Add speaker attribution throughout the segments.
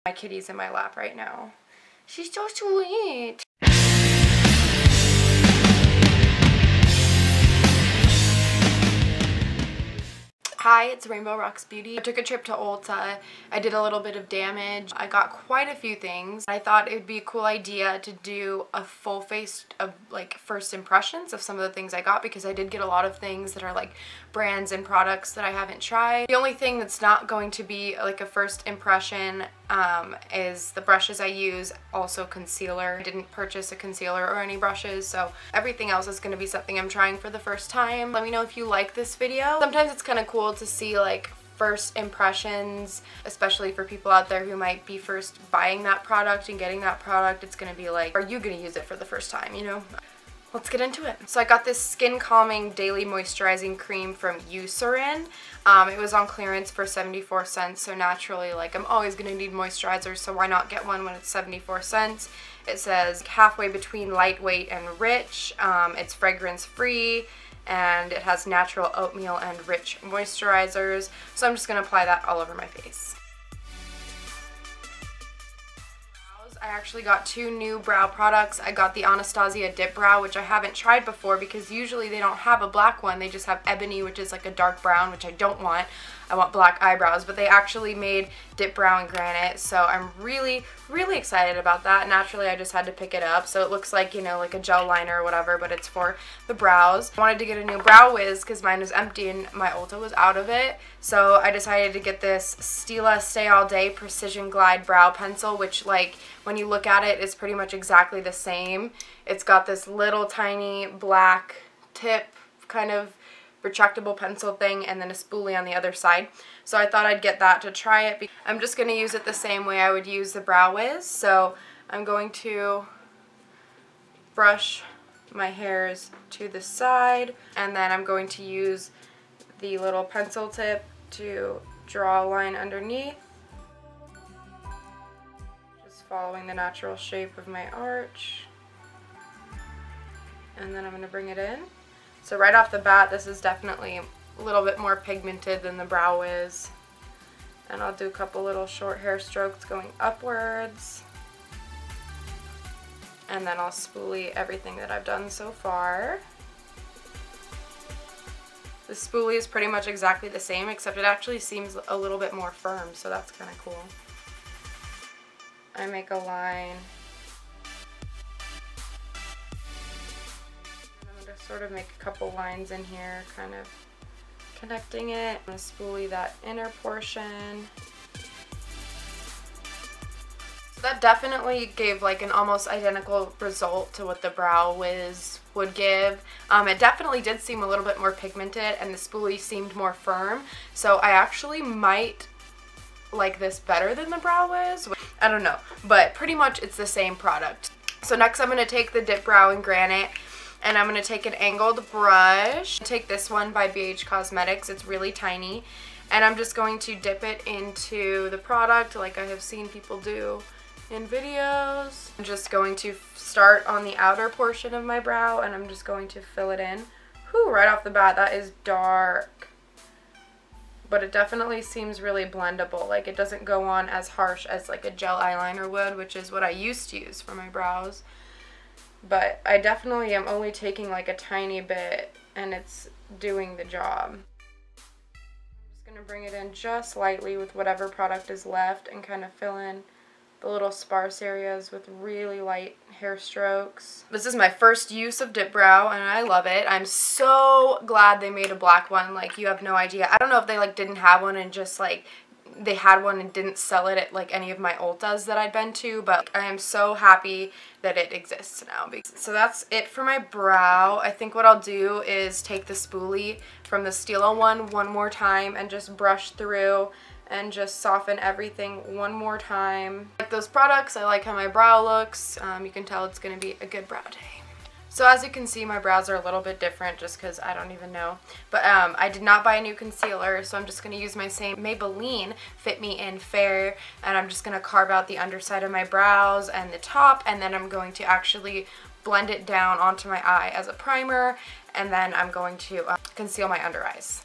Speaker 1: My kitty's in my lap right now. She's so sweet. Hi, it's Rainbow Rocks Beauty. I took a trip to Ulta. I did a little bit of damage. I got quite a few things. I thought it would be a cool idea to do a full face of like first impressions of some of the things I got, because I did get a lot of things that are like brands and products that I haven't tried. The only thing that's not going to be like a first impression is the brushes I use, also concealer. I didn't purchase a concealer or any brushes, so everything else is going to be something I'm trying for the first time. Let me know if you like this video. Sometimes it's kind of cool to see like first impressions, especially for people out there who might be first buying that product and getting that product. It's going to be like, are you going to use it for the first time, you know? Let's get into it. So I got this skin calming daily moisturizing cream from Eucerin. It was on clearance for 74 cents, so naturally, like, I'm always gonna need moisturizer, so why not get one when it's 74 cents? It says halfway between lightweight and rich. It's fragrance free, and it has natural oatmeal and rich moisturizers. So I'm just gonna apply that all over my face. I actually got two new brow products. I got the Anastasia Dip Brow, which I haven't tried before because usually they don't have a black one. They just have ebony, which is like a dark brown, which I don't want. I want black eyebrows, but they actually made Dip Brow and Granite, so I'm really, really excited about that. Naturally, I just had to pick it up, so it looks like, you know, like a gel liner or whatever, but it's for the brows. I wanted to get a new brow wiz because mine was empty and my Ulta was out of it, so I decided to get this Stila Stay All Day Precision Glide Brow Pencil, which, like, when you look at it, is pretty much exactly the same. It's got this little tiny black tip, kind of retractable pencil thing, and then a spoolie on the other side. So I thought I'd get that to try it. I'm just going to use it the same way I would use the brow wiz. So I'm going to brush my hairs to the side, and then I'm going to use the little pencil tip to draw a line underneath, just following the natural shape of my arch. And then I'm going to bring it in. So right off the bat, this is definitely a little bit more pigmented than the brow wiz. And I'll do a couple little short hair strokes going upwards. And then I'll spoolie everything that I've done so far. The spoolie is pretty much exactly the same, except it actually seems a little bit more firm, so that's kind of cool. I make a line. Sort of make a couple lines in here, kind of connecting it. I'm going to spoolie that inner portion. So that definitely gave like an almost identical result to what the brow wiz would give. It definitely did seem a little bit more pigmented, and the spoolie seemed more firm. So I actually might like this better than the brow wiz. I don't know, but pretty much it's the same product. So next I'm going to take the Dip Brow in Granite, and I'm going to take an angled brush. Take this one by BH Cosmetics. It's really tiny. And I'm just going to dip it into the product like I have seen people do in videos. I'm just going to start on the outer portion of my brow, and I'm just going to fill it in. Whew, right off the bat, that is dark. But it definitely seems really blendable. Like, it doesn't go on as harsh as like a gel eyeliner would, which is what I used to use for my brows. But I definitely am only taking like a tiny bit, and it's doing the job. I'm just going to bring it in just lightly with whatever product is left and kind of fill in the little sparse areas with really light hair strokes. This is my first use of Dip Brow, and I love it. I'm so glad they made a black one. Like, you have no idea. I don't know if they like didn't have one and just like they had one and didn't sell it at like any of my Ultas that I'd been to, but I am so happy that it exists now. So that's it for my brow. I think what I'll do is take the spoolie from the Stila one more time and just brush through and just soften everything one more time. I like those products. I like how my brow looks. You can tell it's going to be a good brow day. So as you can see, my brows are a little bit different just because I don't even know. But I did not buy a new concealer, so I'm just going to use my same Maybelline Fit Me In Fair, and I'm just going to carve out the underside of my brows and the top, and then I'm going to actually blend it down onto my eye as a primer, and then I'm going to conceal my under eyes.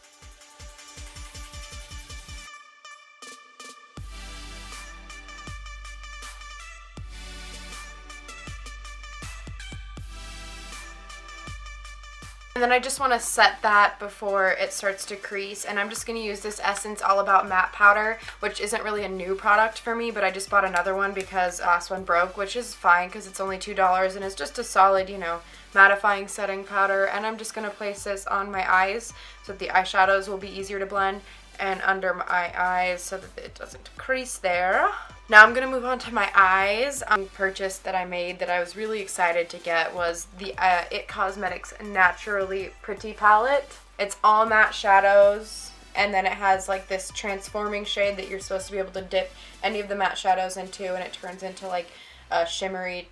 Speaker 1: And then I just want to set that before it starts to crease, and I'm just going to use this Essence All About Matte Powder, which isn't really a new product for me, but I just bought another one because last one broke, which is fine because it's only $2 and it's just a solid, you know, mattifying setting powder. And I'm just going to place this on my eyes so that the eyeshadows will be easier to blend, and under my eyes so that it doesn't crease there. Now I'm going to move on to my eyes. Purchase that I made that I was really excited to get was the IT Cosmetics Naturally Pretty palette. It's all matte shadows, and then it has like this transforming shade that you're supposed to be able to dip any of the matte shadows into, and it turns into like a shimmery,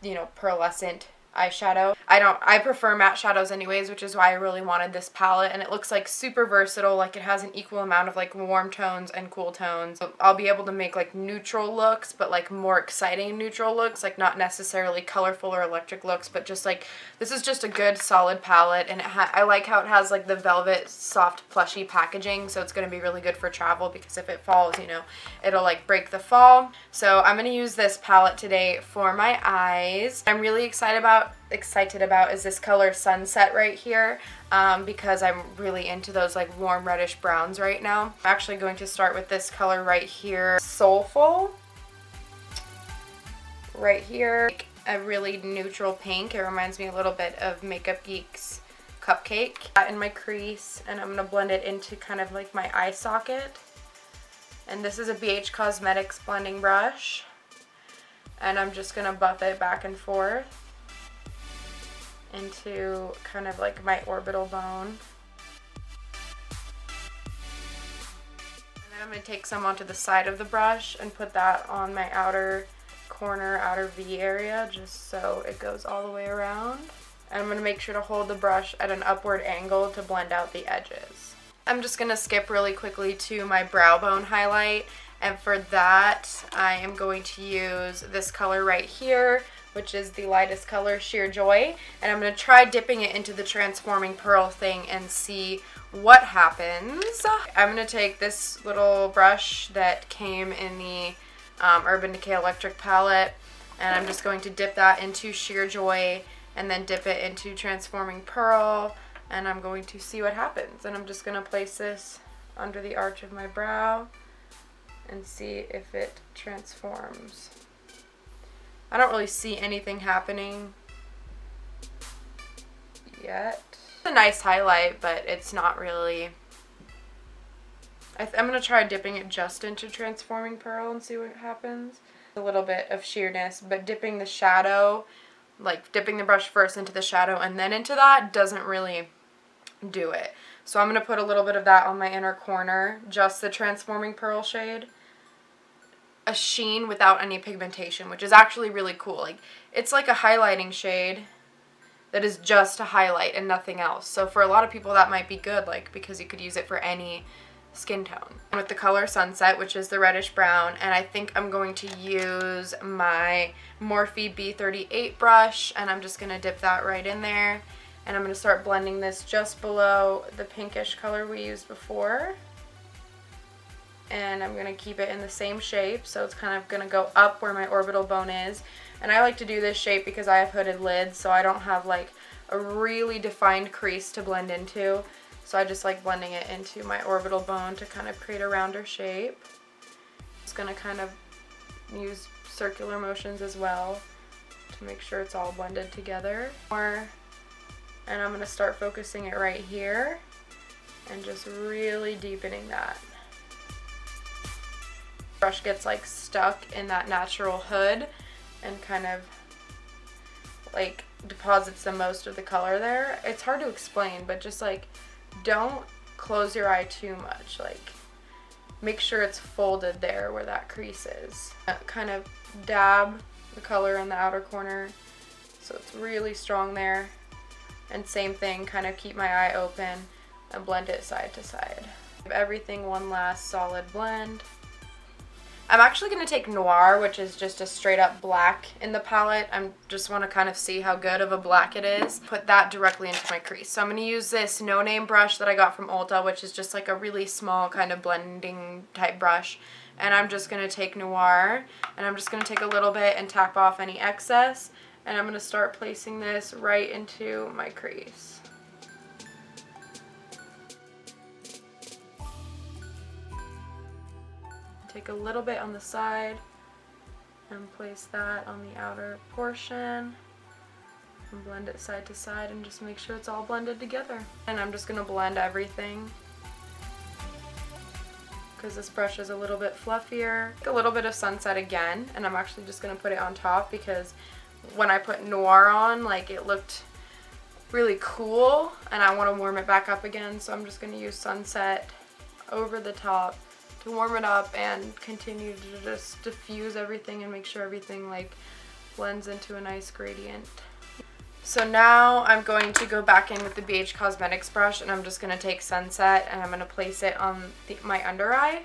Speaker 1: you know, pearlescent eyeshadow. I prefer matte shadows anyways, which is why I really wanted this palette, and it looks like super versatile. Like it has an equal amount of like warm tones and cool tones. So I'll be able to make like neutral looks, but like more exciting neutral looks, like not necessarily colorful or electric looks, but just like this is just a good solid palette. And I like how it has like the velvet soft plushy packaging, so it's going to be really good for travel because if it falls, you know, it'll like break the fall. So I'm going to use this palette today for my eyes. I'm really excited about is this color Sunset right here, because I'm really into those like warm reddish browns right now. I'm actually going to start with this color right here, Soulful, right here, a really neutral pink. It reminds me a little bit of Makeup Geek's Cupcake. In my crease, and I'm going to blend it into kind of like my eye socket. And this is a BH Cosmetics blending brush, and I'm just going to buff it back and forth into kind of like my orbital bone. And then I'm going to take some onto the side of the brush and put that on my outer corner, outer V area, just so it goes all the way around. And I'm going to make sure to hold the brush at an upward angle to blend out the edges. I'm just going to skip really quickly to my brow bone highlight, and for that I am going to use this color right here, which is the lightest color, Sheer Joy, and I'm going to try dipping it into the transforming pearl thing and see what happens. I'm going to take this little brush that came in the Urban Decay Electric palette, and I'm just going to dip that into Sheer Joy and then dip it into Transforming Pearl, and I'm going to see what happens. And I'm just going to place this under the arch of my brow and see if it transforms. I don't really see anything happening yet. It's a nice highlight, but it's not really... I'm going to try dipping it just into Transforming Pearl and see what happens. A little bit of sheerness, but dipping the shadow, like dipping the brush first into the shadow and then into that, doesn't really do it. So I'm going to put a little bit of that on my inner corner, just the Transforming Pearl shade. A sheen without any pigmentation, which is actually really cool. Like, it's like a highlighting shade that is just a highlight and nothing else. So for a lot of people that might be good, like, because you could use it for any skin tone. And with the color Sunset, which is the reddish brown, and I think I'm going to use my Morphe B38 brush, and I'm just going to dip that right in there, and I'm going to start blending this just below the pinkish color we used before. And I'm going to keep it in the same shape, so it's kind of going to go up where my orbital bone is. And I like to do this shape because I have hooded lids, so I don't have like a really defined crease to blend into. So I just like blending it into my orbital bone to kind of create a rounder shape. Just going to kind of use circular motions as well to make sure it's all blended together. And I'm going to start focusing it right here and just really deepening that. Brush gets like stuck in that natural hood and kind of like deposits the most of the color there. It's hard to explain, but just like don't close your eye too much. Like make sure it's folded there where that crease is. Kind of dab the color in the outer corner so it's really strong there. And same thing, kind of keep my eye open and blend it side to side. Give everything one last solid blend. I'm actually going to take Noir, which is just a straight up black in the palette. I just want to kind of see how good of a black it is. Put that directly into my crease. So I'm going to use this No Name brush that I got from Ulta, which is just like a really small kind of blending type brush. And I'm just going to take Noir, and I'm just going to take a little bit and tap off any excess. And I'm going to start placing this right into my crease. take a little bit on the side and place that on the outer portion and blend it side to side and just make sure it's all blended together. And I'm just going to blend everything because this brush is a little bit fluffier. A little bit of Sunset again, and I'm actually just going to put it on top because when I put Noir on, like, it looked really cool and I want to warm it back up again, so I'm just going to use Sunset over the top to warm it up and continue to just diffuse everything and make sure everything like blends into a nice gradient. So now I'm going to go back in with the BH Cosmetics brush and I'm just going to take Sunset and I'm going to place it on my under eye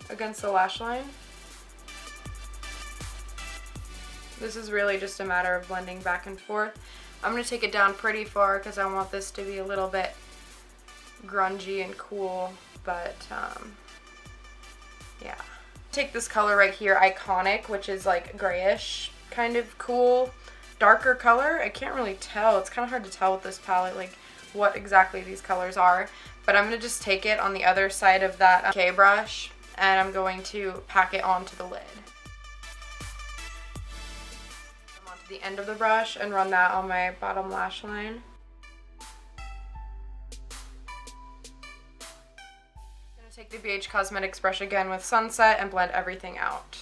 Speaker 1: against the lash line. This is really just a matter of blending back and forth. I'm going to take it down pretty far because I want this to be a little bit grungy and cool, but yeah. Take this color right here, Iconic, which is like grayish, kind of cool, darker color. I can't really tell. It's kind of hard to tell with this palette like what exactly these colors are, but I'm going to just take it on the other side of that K brush and I'm going to pack it onto the lid. Onto the end of the brush and run that on my bottom lash line. Take the BH Cosmetics brush again with Sunset and blend everything out.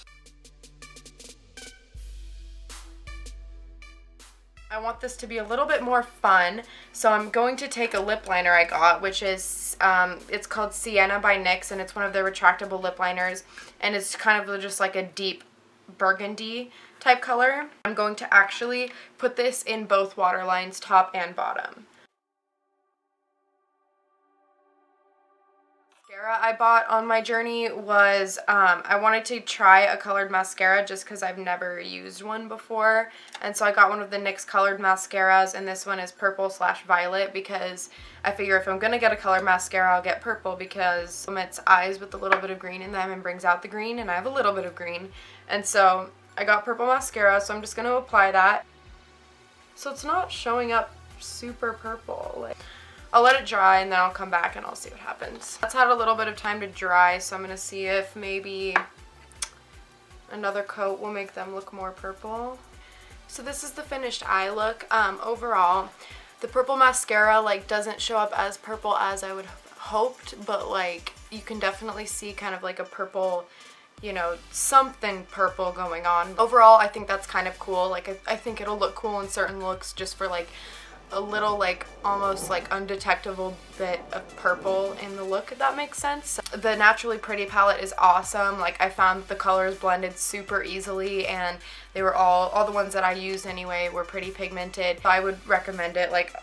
Speaker 1: I want this to be a little bit more fun, so I'm going to take a lip liner I got, which is, it's called Sienna by NYX, and it's one of their retractable lip liners, and it's kind of just like a deep burgundy type color. I'm going to actually put this in both waterlines, top and bottom. Mascara I bought on my journey was, I wanted to try a colored mascara just because I've never used one before, and so I got one of the NYX colored mascaras, and this one is purple/violet because I figure if I'm going to get a colored mascara, I'll get purple because it's eyes with a little bit of green in them and brings out the green, and I have a little bit of green, and so I got purple mascara, so I'm just going to apply that. So it's not showing up super purple. I'll let it dry and then I'll come back and I'll see what happens. That's had a little bit of time to dry, so I'm going to see if maybe another coat will make them look more purple. So this is the finished eye look. Overall, the purple mascara like doesn't show up as purple as I would have hoped, but like you can definitely see kind of like a purple, you know, something purple going on. Overall, I think that's kind of cool. Like I think it'll look cool in certain looks just for like a little like almost like undetectable bit of purple in the look, if that makes sense. The Naturally Pretty palette is awesome. Like I found the colors blended super easily and they were all the ones that I used anyway were pretty pigmented. I would recommend it like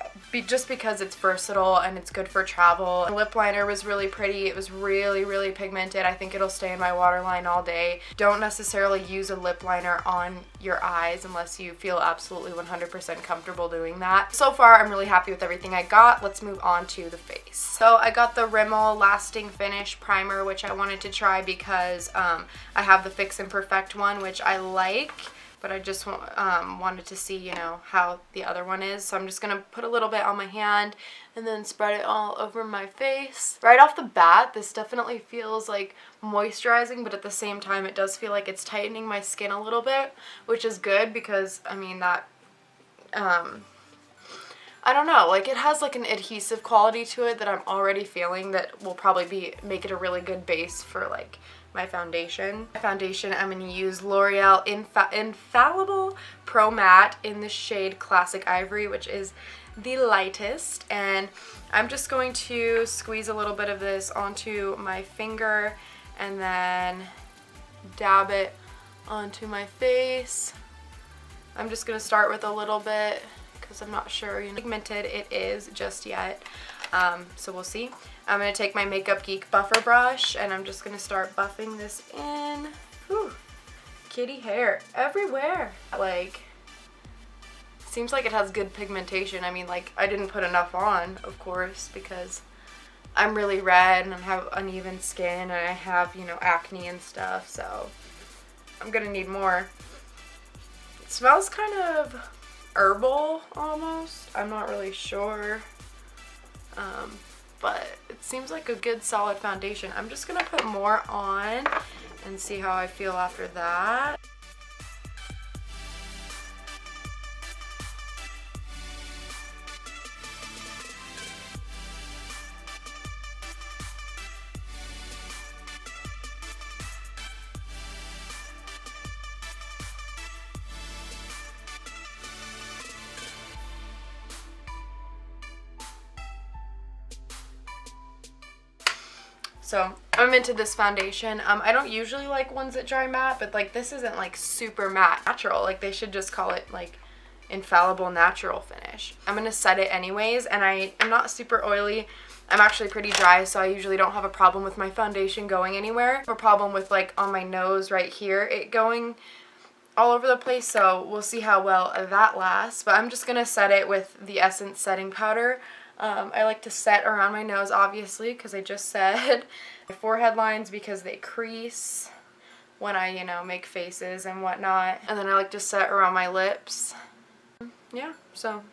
Speaker 1: just because it's versatile and it's good for travel. The lip liner was really pretty. It was really pigmented. I think it'll stay in my waterline all day. Don't necessarily use a lip liner on your eyes unless you feel absolutely 100% comfortable doing that. So far, I'm really happy with everything I got. Let's move on to the face. So I got the Rimmel Lasting Finish Primer, which I wanted to try because I have the Fix and Perfect one, which I like, but I just wanted to see, you know, how the other one is. So I'm just going to put a little bit on my hand and then spread it all over my face. Right off the bat, this definitely feels like moisturizing, but at the same time it does feel like it's tightening my skin a little bit, which is good because, I mean, that, I don't know, like it has like an adhesive quality to it that I'm already feeling that will probably make it a really good base for like my foundation. I'm going to use L'Oreal Infallible Pro Matte in the shade Classic Ivory, which is the lightest, and I'm just going to squeeze a little bit of this onto my finger and then dab it onto my face. I'm just going to start with a little bit because I'm not sure, you know, pigmented it is just yet. So we'll see. I'm going to take my Makeup Geek buffer brush and I'm just going to start buffing this in. Whew. Kitty hair everywhere. Like, seems like it has good pigmentation. I mean, like, I didn't put enough on, of course, because I'm really red and I have uneven skin and I have, you know, acne and stuff, so I'm going to need more. It smells kind of herbal almost. I'm not really sure. But it seems like a good solid foundation. I'm just going to put more on and see how I feel after that. So I'm into this foundation. I don't usually like ones that dry matte, but like this isn't like super matte natural. Like they should just call it like infallible natural finish. I'm gonna set it anyways, and I am not super oily. I'm actually pretty dry, so I usually don't have a problem with my foundation going anywhere. I have a problem with like on my nose right here, it going all over the place, so we'll see how well that lasts. But I'm just gonna set it with the Essence setting powder. I like to set around my nose, obviously, because I just said my forehead lines because they crease when I, you know, make faces and whatnot. And then I like to set around my lips. Yeah, so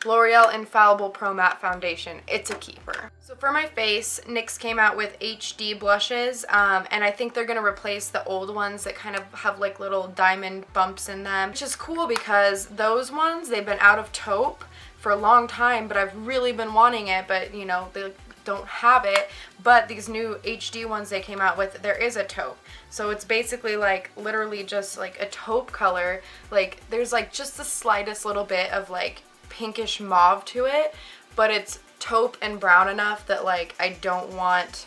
Speaker 1: L'Oreal Infallible Pro Matte Foundation. It's a keeper. So for my face, NYX came out with HD blushes, and I think they're going to replace the old ones that kind of have like little diamond bumps in them, which is cool because those ones, they've been out of taupe for a long time, but I've really been wanting it, but you know, they don't have it. But these new HD ones they came out with, there is a taupe. So it's basically like literally just like a taupe color. Like there's like just the slightest little bit of like pinkish mauve to it, but it's taupe and brown enough that like I don't want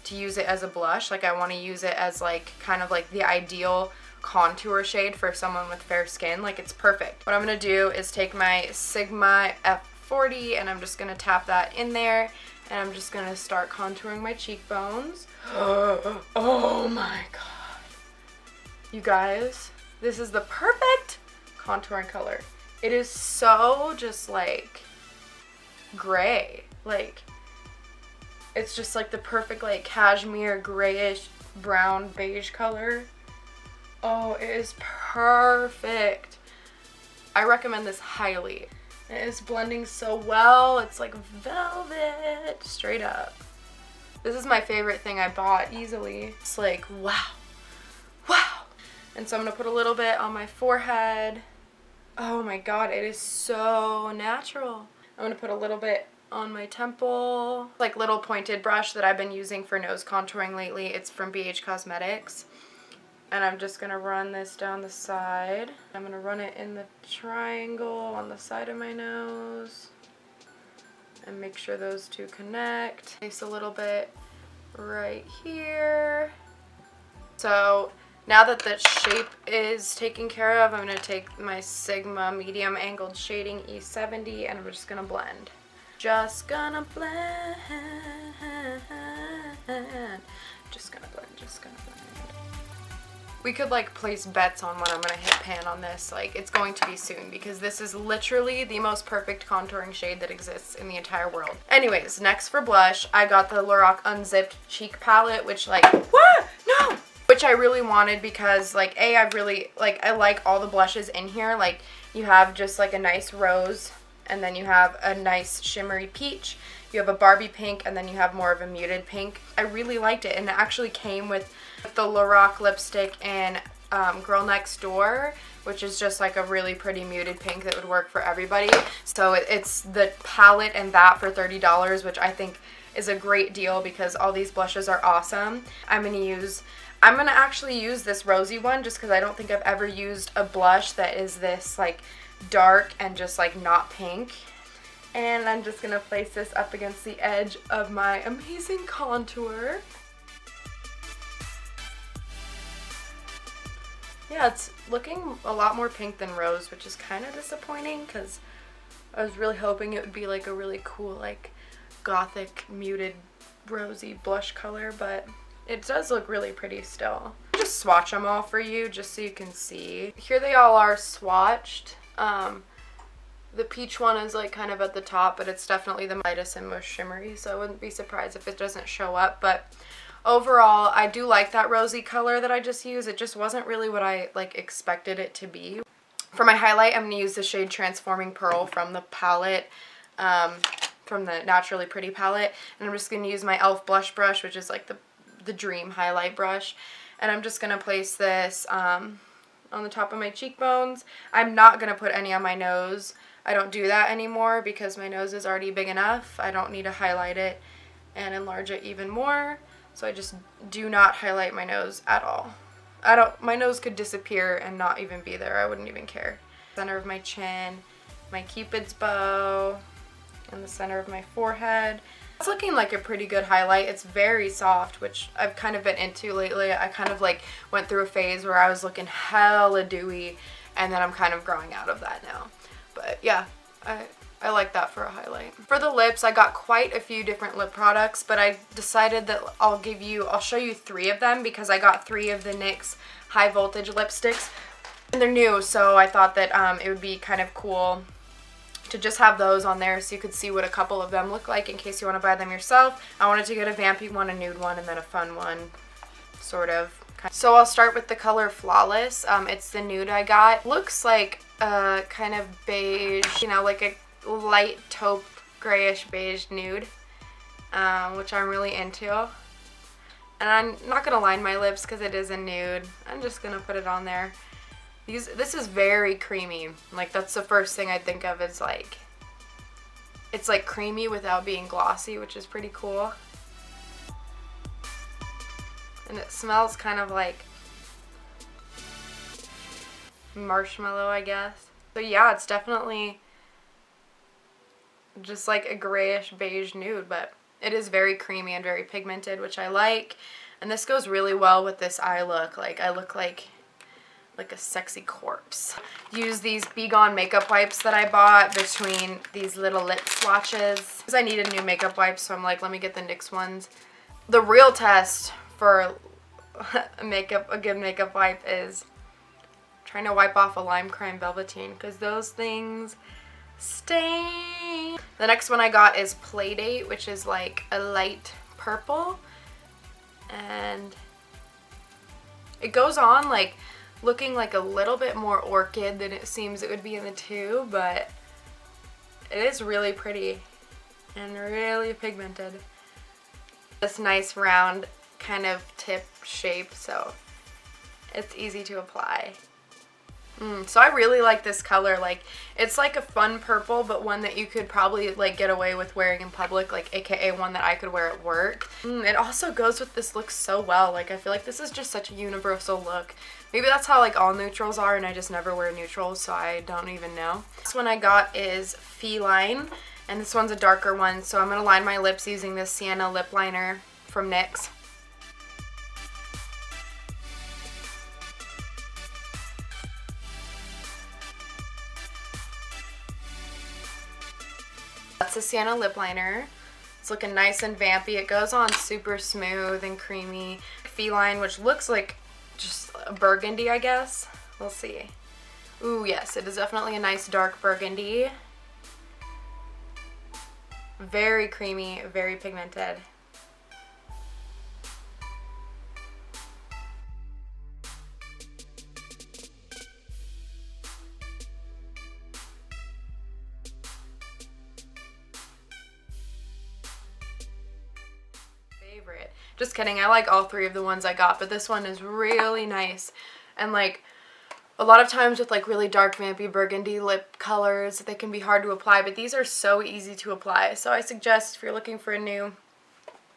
Speaker 1: to use it as a blush. Like I want to use it as like kind of like the ideal contour shade for someone with fair skin. Like it's perfect. What I'm gonna do is take my Sigma F40 and I'm just gonna tap that in there, and I'm just gonna start contouring my cheekbones. Oh my god, you guys, this is the perfect contouring color. It is so just like gray, like it's just like the perfect like cashmere grayish brown beige color. Oh, it is perfect. I recommend this highly. It is blending so well. It's like velvet, straight up. This is my favorite thing I bought easily. It's like, wow, wow. And so I'm gonna put a little bit on my forehead. Oh my god, it is so natural. I'm gonna put a little bit on my temple. Like little pointed brush that I've been using for nose contouring lately. It's from BH Cosmetics. And I'm just going to run this down the side. I'm going to run it in the triangle on the side of my nose. And make sure those two connect. Place a little bit right here. So now that the shape is taken care of, I'm going to take my Sigma medium angled shading E70 and I'm just going to blend. Just gonna blend. Just gonna blend, just gonna blend. We could like place bets on when I'm gonna hit pan on this. Like it's going to be soon because this is literally the most perfect contouring shade that exists in the entire world. Anyways, next for blush, I got the Lorac Unzipped Cheek Palette, which like, what? No! Which I really wanted because like, I like all the blushes in here. Like you have just like a nice rose, and then you have a nice shimmery peach. You have a Barbie pink, and then you have more of a muted pink. I really liked it, and it actually came with the Lorac lipstick in Girl Next Door, which is just like a really pretty muted pink that would work for everybody. So it's the palette and that for $30, which I think is a great deal because all these blushes are awesome. I'm gonna actually use this rosy one just because I don't think I've ever used a blush that is this like dark and just like not pink. And I'm just gonna place this up against the edge of my amazing contour. Yeah, it's looking a lot more pink than rose, which is kind of disappointing because I was really hoping it would be like a really cool like gothic muted rosy blush color, but it does look really pretty still. I'll just swatch them all for you just so you can see. Here they all are swatched. The peach one is like kind of at the top, but it's definitely the lightest and most shimmery, so I wouldn't be surprised if it doesn't show up. But overall, I do like that rosy color that I just used. It just wasn't really what I like expected it to be. For my highlight, I'm going to use the shade Transforming Pearl from the palette, from the Naturally Pretty palette, and I'm just going to use my e.l.f. blush brush, which is like the Dream highlight brush. And I'm just going to place this on the top of my cheekbones. I'm not going to put any on my nose. I don't do that anymore because my nose is already big enough. I don't need to highlight it and enlarge it even more. So I just do not highlight my nose at all. My nose could disappear and not even be there. I wouldn't even care. Center of my chin, my Cupid's bow, and the center of my forehead. It's looking like a pretty good highlight. It's very soft, which I've kind of been into lately. I kind of like went through a phase where I was looking hella dewy, and then I'm kind of growing out of that now. But yeah, I like that for a highlight. For the lips, I got quite a few different lip products, but I decided that I'll show you 3 of them because I got 3 of the NYX high voltage lipsticks. And they're new, so I thought that it would be kind of cool to just have those on there so you could see what a couple of them look like in case you want to buy them yourself. I wanted to get a vampy one, a nude one, and then a fun one, sort of. So I'll start with the color Flawless. It's the nude I got. Looks like a kind of beige, you know, like a light taupe grayish beige nude, which I'm really into. And I'm not going to line my lips because it is a nude. I'm just going to put it on there. This is very creamy. Like, that's the first thing I think of is like, it's like creamy without being glossy, which is pretty cool. And it smells kind of like marshmallow, I guess. So yeah, it's definitely just like a grayish beige nude, but it is very creamy and very pigmented, which I like. And this goes really well with this eye look. Like, I look like a sexy corpse. Use these Be Gone makeup wipes that I bought between these little lip swatches. Because I needed new makeup wipes, so I'm like, let me get the NYX ones. The real test for a good makeup wipe is trying to wipe off a Lime Crime Velveteen, because those things stain. The next one I got is Playdate, which is like a light purple. And it goes on like looking like a little bit more orchid than it seems it would be in the tube, but it is really pretty and really pigmented. This nice round kind of tip shape, so it's easy to apply. So I really like this color. Like, it's like a fun purple, but one that you could probably like get away with wearing in public, like aka one that I could wear at work. It also goes with this look so well. Like, I feel like this is just such a universal look. Maybe that's how like all neutrals are, and I just never wear neutrals, so I don't even know. This one I got is Feline, and this one's a darker one, so I'm gonna line my lips using this Sienna lip liner from NYX. That's the Sienna lip liner. It's looking nice and vampy. It goes on super smooth and creamy. Feline, which looks like just a burgundy, I guess. We'll see. Ooh, yes, it is definitely a nice dark burgundy. Very creamy, very pigmented. Favorite. Just kidding, I like all 3 of the ones I got, but this one is really nice. And like, a lot of times with like really dark vampy burgundy lip colors, they can be hard to apply, but these are so easy to apply. So I suggest if you're looking for a new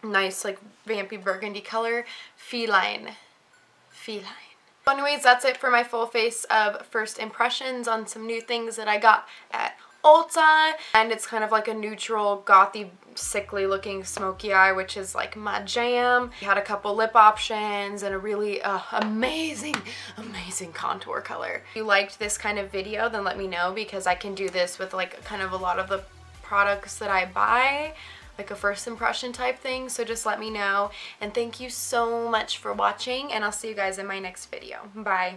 Speaker 1: nice like vampy burgundy color, Feline. Feline. So anyways, that's it for my full face of first impressions on some new things that I got at Ulta. And it's kind of like a neutral, gothy, sickly looking smoky eye, which is like my jam. We had a couple lip options and a really amazing contour color. If you liked this kind of video, then let me know, because I can do this with like kind of a lot of the products that I buy, like a first impression type thing. So just let me know, and thank you so much for watching, and I'll see you guys in my next video. Bye.